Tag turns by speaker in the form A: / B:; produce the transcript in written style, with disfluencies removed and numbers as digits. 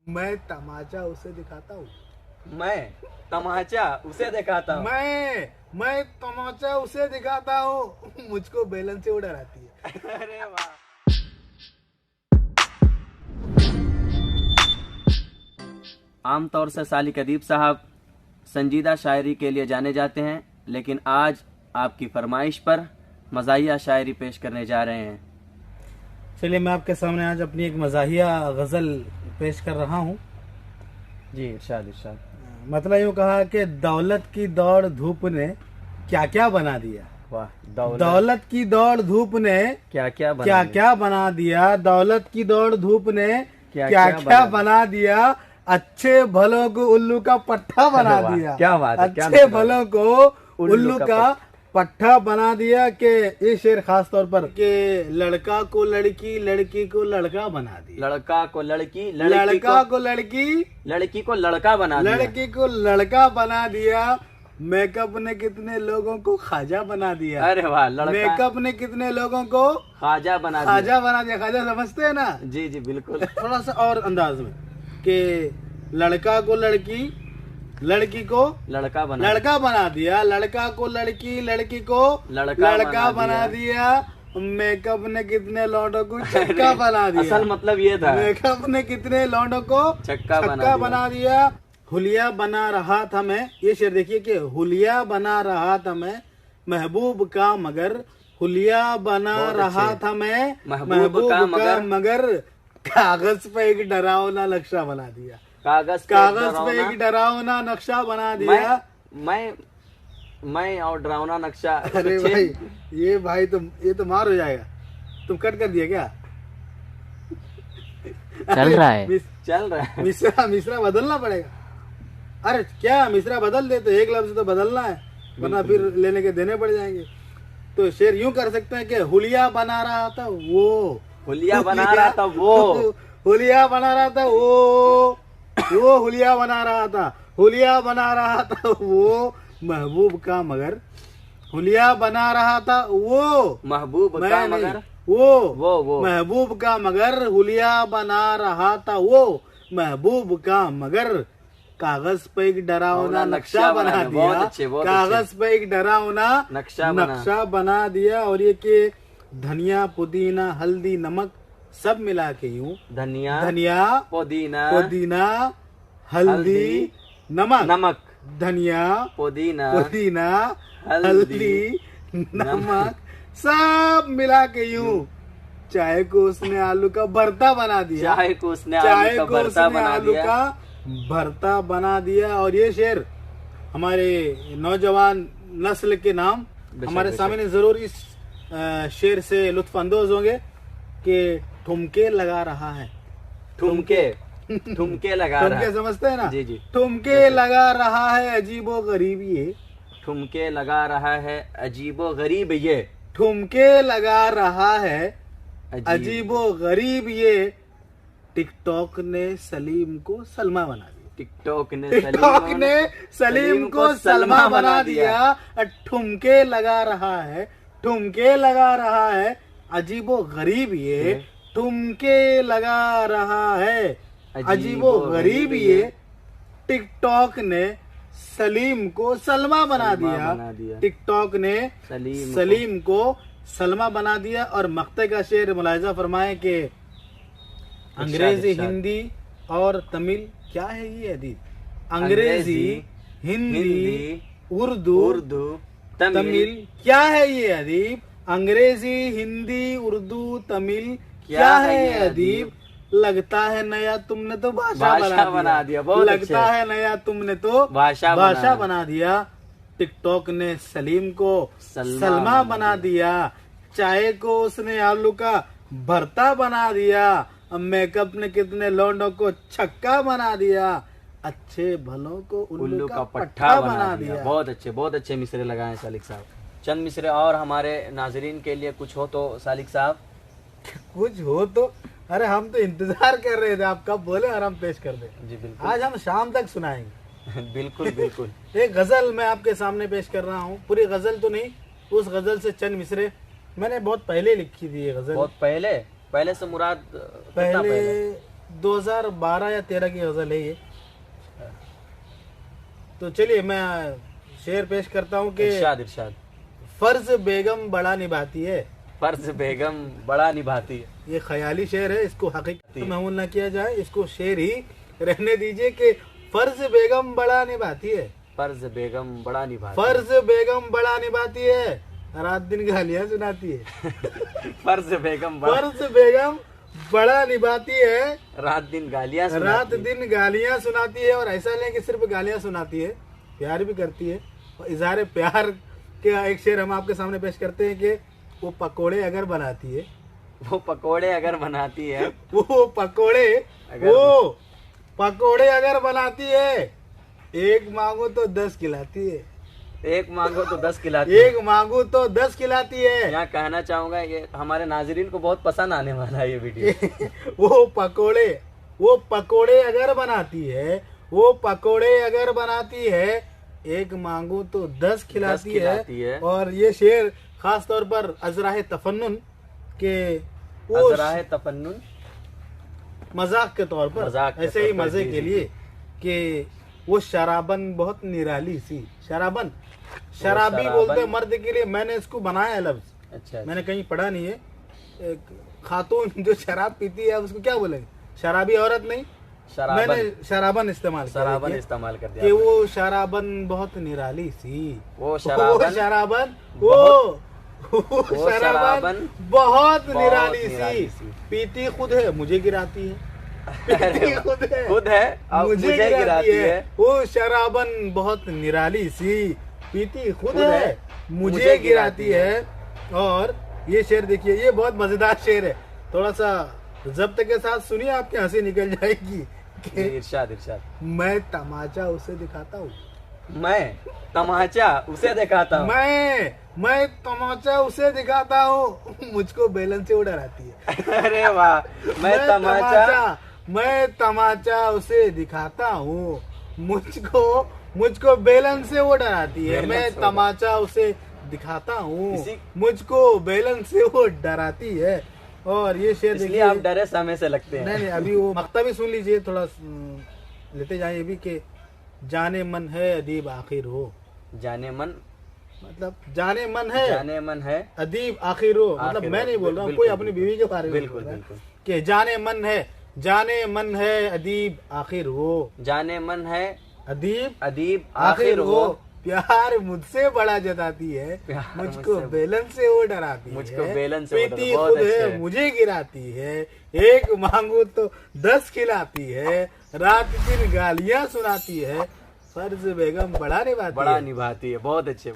A: मैं तमाचा उसे दिखाता हूँ।
B: मैं तमाचा उसे दिखाता हूँ।
A: मैं तमाचा उसे दिखाता हूँ, मुझको बेलन से उड़ा आती है।
B: अरे वाह। आमतौर से सालिक अदीब साहब संजीदा शायरी के लिए जाने जाते हैं, लेकिन आज आपकी फरमाइश पर मज़ाहिया शायरी पेश करने जा रहे हैं।
A: चलिए मैं आपके सामने आज अपनी एक मज़ाहिया गज़ल पेश कर रहा हूँ।
B: जी इरशाद इरशाद।
A: मतलब यूँ कहा कि दौलत की दौड़ धूप ने क्या क्या बना दिया।
B: वाह।
A: दौलत की दौड़ धूप ने
B: क्या क्या
A: बना दिया। दौलत की दौड़ धूप ने क्या बना दिया। अच्छे भलों को उल्लू का पट्टा बना दिया।
B: क्या बात है।
A: अच्छे भलों को उल्लू का पट्टा बना दिया। के ये शेर खास तौर पर के लड़का को लड़की, लड़की को लड़का बना दिया।
B: लड़का को लड़की,
A: लड़का को लड़की,
B: लड़की को लड़का बना दिया।
A: लड़की को लड़का बना दिया। मेकअप ने कितने लोगों को खाजा बना दिया।
B: अरे वाह।
A: मेकअप ने कितने लोगों को
B: खाजा बना
A: दिया। खाजा समझते हैं ना?
B: जी जी बिल्कुल।
A: थोड़ा सा और अंदाज में कि लड़का को लड़की, लड़की को लड़का बना दिया। लड़का को लड़की, लड़की को लड़का बना दिया। मेकअप ने कितने लौंडों को छक्का बना दिया।
B: असल मतलब ये था,
A: मेकअप ने कितने लौंडों को छक्का बना दिया। हुलिया बना रहा था मैं, ये शेर देखिए कि हुलिया बना रहा था मैं महबूब का मगर। हुलिया बना रहा था मैं महबूब का मगर। कागज पे एक डरावना नक्शा बना दिया। कागज पे एक डरावना नक्शा बना दिया।
B: मैं और डरावना नक्शा।
A: अरे भाई ये तो मार हो जाएगा। तुम कट कर दिया क्या?
B: चल रहा है।
A: मिश्रा बदलना पड़ेगा। अरे क्या मिश्रा बदल दे तो एक लफ्ज तो बदलना है, वरना फिर लेने के देने पड़ जाएंगे। तो शेर यूं कर सकते हैं कि हुलिया बना रहा था वो,
B: हुलिया बना रहा था वो,
A: हुलिया बना रहा था वो हुलिया बना रहा था, हुलिया बना रहा था वो महबूब का मगर। हुलिया बना रहा था वो
B: महबूब का मगर,
A: वो महबूब का मगर। हुलिया बना रहा था वो महबूब का मगर। कागज पे एक डरावना नक्शा बना दिया। कागज पे एक डरावना नक्शा बना दिया। और ये कि धनिया पुदीना हल्दी नमक सब मिला के यूं धनिया पुदीना हल्दी नमक धनिया पुदीना हल्दी नमक सब मिला के यूं चाय को उसने आलू का भरता बना दिया।
B: चाय को उसने आलू का
A: भरता बना दिया। और ये शेर हमारे नौजवान नस्ल के नाम हमारे सामने जरूर इस शेर से लुत्फ अंदोज होंगे कि ठुमके लगा रहा है।
B: ठुमके लगा रहा है,
A: समझते हैं ना?
B: जी जी।
A: ठुमके लगा रहा है अजीबो गरीब ये।
B: ठुमके लगा रहा है अजीबो गरीब ये।
A: ठुमके लगा रहा है अजीबो गरीब ये। टिकटॉक ने सलीम को सलमा बना दिया।
B: टिकटॉक
A: ने सलीम को सलमा बना दिया। ठुमके लगा रहा है अजीबो गरीब ये। ठुमके लगा रहा है अजीबो गरीब ये। टिकटॉक ने सलीम को सलमा बना दिया। टिकटॉक ने सलीम को सलमा बना दिया। और मक्ते का शेर मुलाहिजा फरमाए कि अंग्रेजी हिंदी और तमिल क्या है ये अदीब? अंग्रेजी हिंदी उर्दू तमिल क्या है ये अदीब? अंग्रेजी हिंदी उर्दू तमिल क्या है ये अदीब? लगता है नया तुमने तो भाषा बना दिया। लगता है नया तुमने तो भाषा बना दिया। टिकटॉक ने सलीम को सलमा बना दिया। चाय को उसने आलू का भरता बना दिया। मेकअप ने कितने लौंडों को छक्का बना दिया। अच्छे भलों को उल्लू का पट्टा बना दिया।
B: बहुत अच्छे मिसरे लगाए सालिक साहब। चंद मिसरे और हमारे नाजरीन के लिए कुछ हो तो सालिक साहब।
A: कुछ हो तो अरे हम तो इंतजार कर रहे थे आप कब बोले और हम पेश कर दे।
B: जी बिल्कुल।
A: आज हम शाम तक सुनाएंगे।
B: बिल्कुल।
A: एक गजल मैं आपके सामने पेश कर रहा हूँ। पूरी गजल तो नहीं, उस गजल से चंद मिसरे मैंने बहुत पहले लिखी थी। ये गजल
B: बहुत पहले से मुराद
A: पहले 2012 या 13 की गजल है ये। तो चलिए मैं शेर पेश करता हूँ कि
B: इरशाद इरशाद।
A: फर्ज बेगम बड़ा निभाती है।
B: फर्ज बेगम बड़ा निभाती है।
A: ये ख्याली शेर है, इसको हकीकत में महमूल ना किया जाए, इसको शेर ही रहने दीजिए कि फर्ज बेगम बड़ा निभाती है।
B: फर्ज बेगम बड़ा निभाती है।
A: फर्ज बेगम बड़ा निभाती है, रात दिन गालियां सुनाती है।
B: फर्ज बेगम
A: फर्ज बेगम बड़ा निभाती है,
B: रात दिन गालियां
A: रात दिन गालियां सुनाती है। और ऐसा नहीं कि सिर्फ गालियां सुनाती है, प्यार भी करती है। और इजहार प्यार के एक शेर हम आपके सामने पेश करते हैं कि वो पकोड़े अगर बनाती है,
B: वो पकोड़े अगर बनाती है,
A: वो पकोड़े अगर बनाती है, एक मांगो तो 10 खिलाती है।
B: एक मांगो तो 10 खिलाती है।
A: एक मांगो तो 10 खिलाती है।
B: यहाँ कहना चाहूंगा ये हमारे नाजरीन को बहुत पसंद आने वाला है ये वीडियो।
A: वो पकोड़े अगर बनाती है, वो पकोड़े अगर बनाती है, एक मांगो तो 10 खिलाती है। और ये शेर खास तौर पर अजराह तफन्नुन के
B: अजराह तफन्नुन
A: मजाक के तौर पर, ऐसे ही मजे के लिए कि वो शराबन बहुत निराली सी। शराबन शराबी बोलते मर्द के लिए, मैंने इसको बनाया है लफ्ज।
B: अच्छा,
A: मैंने कहीं पढ़ा नहीं है। एक खातून जो शराब पीती है उसको क्या बोलेंगे? शराबी औरत नहीं, मैंने शराबन इस्तेमाल
B: कर दिया
A: कि वो शराबन बहुत निराली सी।
B: वो शराबन
A: बहुत निराली सी, पीती खुद है मुझे गिराती है।
B: खुद है मुझे गिराती है।
A: वो शराबन बहुत निराली सी, पीती खुद है मुझे गिराती है। और ये शेर देखिए, ये बहुत मजेदार शेर है, थोड़ा सा जब्त के साथ सुनिए, आपकी हंसी निकल जाएगी।
B: इरशाद इरशाद।
A: मैं तमाचा उसे दिखाता हूँ,
B: मैं तमाचा उसे दिखाता हूँ,
A: मैं तमाचा उसे दिखाता हूँ, मुझको बेलन से वो डराती है।
B: अरे वाह।
A: मैं तमाचा उसे दिखाता हूँ, मुझको बेलन से वो डराती है। मैं तमाचा उसे दिखाता हूँ, मुझको बेलन से वो डराती है। और ये शेर
B: इसलिए आप डरे समय से लगते हैं।
A: नहीं, अभी वो मक्ता भी सुन लीजिए, थोड़ा लेते जाइए भी कि जाने मन है अदीब आखिर हो।
B: जाने मन
A: मतलब जाने मन है अदीब आखिर हो, मतलब मैं नहीं बोल रहा हूँ, कोई अपनी बीवी के बारे में बोल रहा है कि जाने मन है अदीब आखिर हो।
B: जाने मन है
A: अदीब आखिर हो। प्यार मुझसे बड़ा जताती है, मुझको बेलन से वो डराती है।
B: मुझको बेलन से
A: पीती खुद है मुझे गिराती है, एक मांगो तो 10 खिलाती है, रात दिन गालियां सुनाती है, फर्ज बेगम बड़ा निभाती है।
B: बहुत अच्छे।